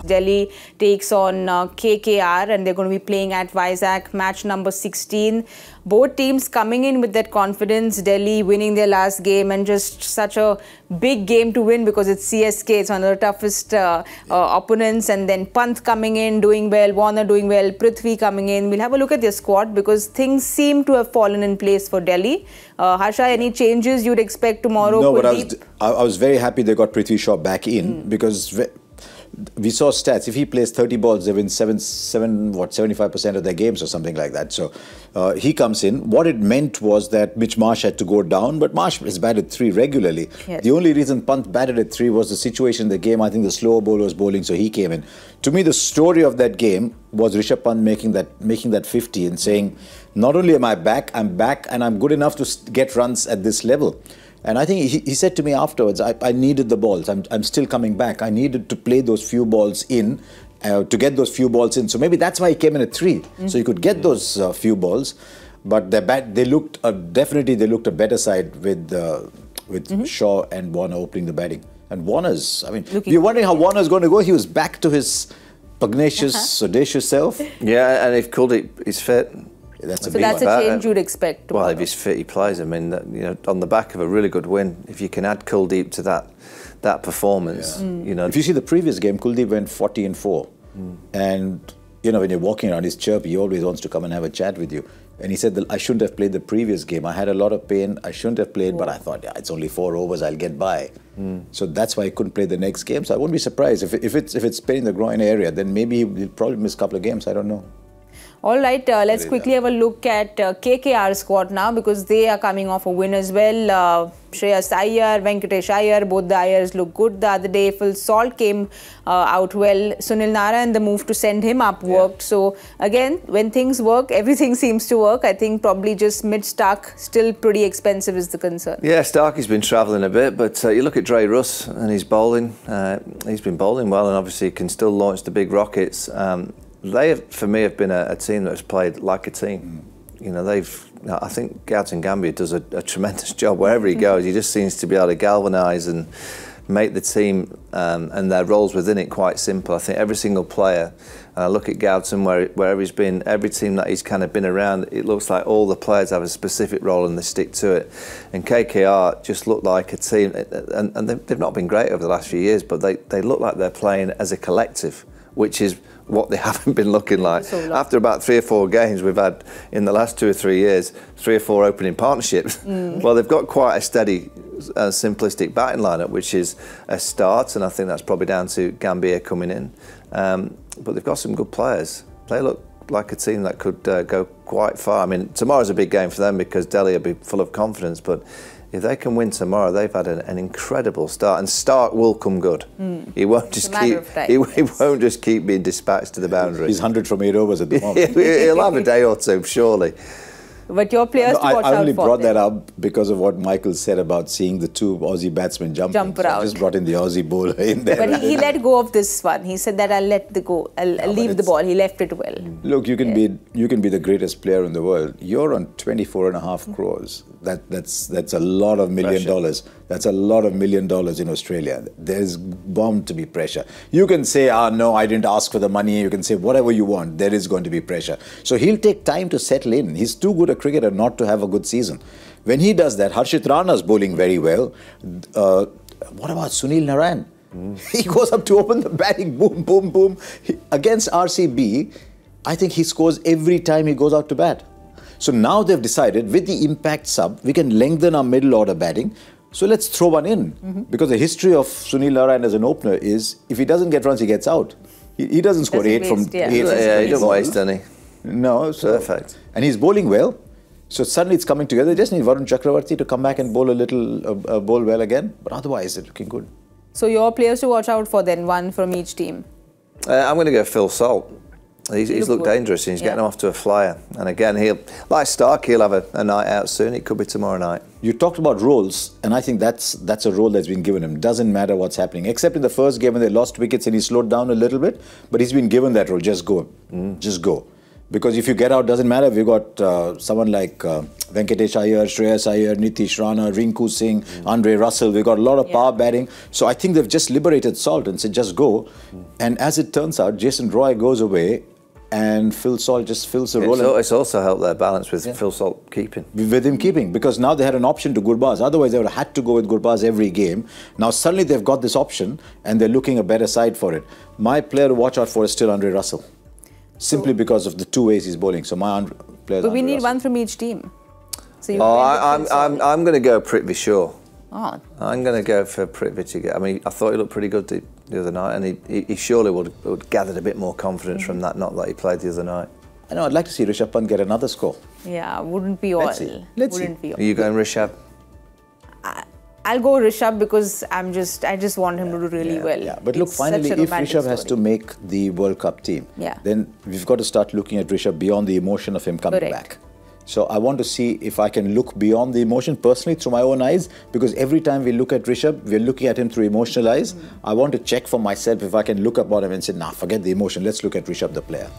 Delhi takes on KKR, and they're going to be playing at Vizag, match number 16. Both teams coming in with that confidence. Delhi winning their last game, and just such a big game to win because it's CSK. It's one of the toughest opponents. And then Pant coming in, doing well. Warner doing well. Prithvi coming in. We'll have a look at their squad because things seem to have fallen in place for Delhi. Harsha, any changes you'd expect tomorrow? No, but I was very happy they got Prithvi Shaw back in because we saw stats. If he plays 30 balls, they win 75% of their games or something like that. So he comes in. What it meant was that Mitch Marsh had to go down, but Marsh has batted 3 regularly. Yes. The only reason Pant batted at 3 was the situation in the game. I think the slower bowler was bowling, so he came in. To me, the story of that game was Rishabh Pant making that 50 and saying, not only am I back, and I'm good enough to get runs at this level. And I think he said to me afterwards, I needed the balls. I'm still coming back. I needed to play those few balls in, to get those few balls in. So maybe that's why he came in at 3. So he could get those few balls. But they looked definitely a better side with Shaw and Warner opening the batting. And Warner's, I mean, you're wondering how Warner's going to go. He was back to his pugnacious, audacious self. Yeah, and if Kuldeep is fit. That's a change you'd expect tomorrow. Well, if he's fit, he plays. I mean, on the back of a really good win, if you can add Kuldeep to that performance, If you see the previous game, Kuldeep went 40 and 4, and when you're walking around, he's chirpy. He always wants to come and have a chat with you. And he said that I shouldn't have played the previous game. I had a lot of pain. I shouldn't have played, but I thought, yeah, it's only 4 overs. I'll get by. So that's why he couldn't play the next game. So I wouldn't be surprised if it's pain in the groin area. Then maybe he'll probably miss a couple of games. I don't know. All right, let's quickly have a look at KKR squad now because they are coming off a win as well. Shreyas Iyer, Venkatesh Iyer, both the Iyers look good the other day. Phil Salt came out well. Sunil Narine, the move to send him up worked. So again, when things work, everything seems to work. I think probably just mid-Stark, still pretty expensive is the concern. Yeah, Starkey's been travelling a bit, but you look at Dre Russ and his bowling. He's been bowling well and obviously can still launch the big rockets. They, for me, have been a team that has played like a team. I think Gautam Gambhir does a tremendous job wherever he goes. He just seems to be able to galvanise and make the team and their roles within it quite simple. I think every single player, and I look at Gautam wherever he's been, every team that he's kind of been around, it looks like all the players have a specific role and they stick to it. And KKR just look like a team, and they've not been great over the last few years, but they look like they're playing as a collective, which is what they haven't been looking like. After about 3 or 4 games we've had in the last 2 or 3 years, 3 or 4 opening partnerships. Well, they've got quite a steady, simplistic batting lineup, which is a start, and I think that's probably down to Gambhir coming in. But they've got some good players. They look like a team that could go quite far. I mean, tomorrow's a big game for them because Delhi will be full of confidence, but if they can win tomorrow, they've had an incredible start, and Stark will come good. He won't just won't just keep being dispatched to the boundary. He's 100 from 8 overs at the moment. He'll have a day or two, surely. But your players to watch out for. I only brought that up because of what Michael said about seeing the 2 Aussie batsmen jump around. I just brought in the Aussie bowler in there. But he let go of this one. He said that I'll leave the ball. He left it well. Look, you can be the greatest player in the world. You're on 24.5 crores. That's a lot of $1 million. That's a lot of $1 million in Australia. There's bound to be pressure. You can say, no, I didn't ask for the money. You can say whatever you want. There is going to be pressure. So he'll take time to settle in. He's too good a cricketer not to have a good season. When he does that, Harshit Rana's bowling very well. What about Sunil Narine? He goes up to open the batting, boom, boom, boom. Against RCB, I think he scores every time he goes out to bat. So now they've decided, with the impact sub, we can lengthen our middle order batting. So let's throw one in. Because the history of Sunil Narine as an opener is, if he doesn't get runs, he gets out. He doesn't score 8 from 8. Yeah, he doesn't waste any. No, so perfect. And he's bowling well. So suddenly it's coming together. They just need Varun Chakravarti to come back and bowl bowl well again. But otherwise, it's looking good. So your players to watch out for then, one from each team. I'm going to go Phil Salt. He's looked dangerous and he's getting off to a flyer. And again, like Stark, he'll have a night out soon. It could be tomorrow night. You talked about roles, and I think that's a role that's been given him. Doesn't matter what's happening, except in the first game when they lost wickets and he slowed down a little bit. But he's been given that role. Just go, just go. Because if you get out, doesn't matter. We've got someone like Venkatesh Iyer, Shreyas Iyer, Nitish Rana, Rinku Singh, Andre Russell. We've got a lot of power batting. So I think they've just liberated Salt and said, just go. And as it turns out, Jason Roy goes away and Phil Salt just fills the role. It's also helped their balance with Phil Salt keeping. With him keeping, because now they had an option to Gurbaz. Otherwise, they would have had to go with Gurbaz every game. Now, suddenly they've got this option and they're looking a better side for it. My player to watch out for is still Andre Russell. Simply because of the two ways he's bowling. So my player. But we need one from each team. So I'm going to go Prithvi Shaw. Oh. I'm going to go for Prithvi to get. I mean, I thought he looked pretty good the other night, and he surely would have gathered a bit more confidence from that knock that he played the other night. I know. I'd like to see Rishabh Pant get another score. Yeah, wouldn't be all. Let's see. Wouldn't be all. Are you going Rishabh? I'll go Rishabh because I just want him to do really well. Yeah, but look, finally, if Rishabh has to make the World Cup team, then we've got to start looking at Rishabh beyond the emotion of him coming back. So I want to see if I can look beyond the emotion personally through my own eyes, because every time we look at Rishabh, we're looking at him through emotional eyes. I want to check for myself if I can look upon him and say, nah, forget the emotion, let's look at Rishabh the player.